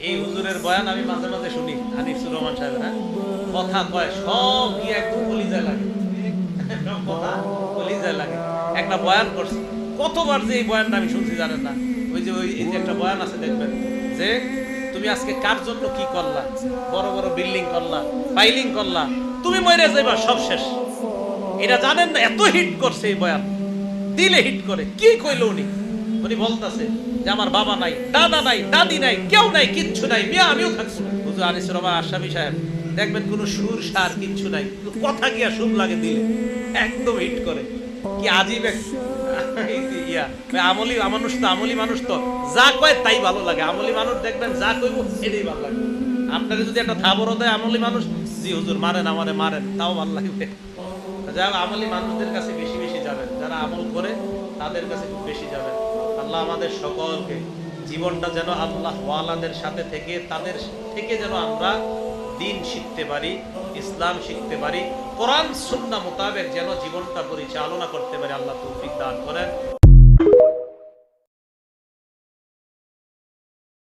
এই হুজুরের বয়ান আমি মাঝে মাঝে শুনি, আনিসুর রহমান সাহেব, হ্যাঁ, কথা কয় সব গিয়ে একদম কলিজায় লাগে, সব কথা কলিজায় লাগে। একটা বয়ান করছে, কতবার যে এই বয়ানটা আমি শুনছি জানেন না। এই যে একটা বয়ান আছে দেখবেন, যে তুমি আজকে কার জন্য কি করলা, বড় বড় বিল্ডিং করলা, ফাইলিং করলা, তুমি মরে যাইবা, সব শেষ। এটা জানেন না, এত হিট করছে এই বয়ান, দিলে হিট করে। কি কইল উনি? উনি বলতেছে যে আমার বাবা নাই, দাদা নাই, দাদি নাই, কেউ নাই, কিচ্ছু নাই, মিয়া আমিও থাকবো না। হুজুর আনিসুর রহমান আশরাফি সাহেব, দেখবেন কোনো সুর সার কিচ্ছু নাই, কথা গিয়া সুর লাগে দিলে, একদম হিট করে। কি আজীব এক ইয়া। আমলি মানুষ তো, আমলি মানুষ তো যা কয় তাই ভালো লাগে। আমলি মানুষ দেখবেন যা কইব এটাই ভালো লাগে। আপনাকে যদি একটা থাবর দেয় আমলি মানুষ, জি হুজুর মারেন, আমারে মারেন, তাও ভালো লাগবে। যাই হোক, আমলি মানুষদের কাছে বেশি বেশি যাবেন, যারা আমল করে তাদের কাছে খুব বেশি যাবেন। আল্লাহ আমাদের সকলকে জীবনটা যেন আল্লাহ ওয়ালাদের সাথে থেকে, তাদের থেকে যেন আমরা দিন শিখতে পারি, ইসলাম শিখতে পারি, কোরআন সুন্নাহ মোতাবেক যেন জীবনটা পরিচালনা করতে পারি। আল্লাহ তৌফিক দান করেন।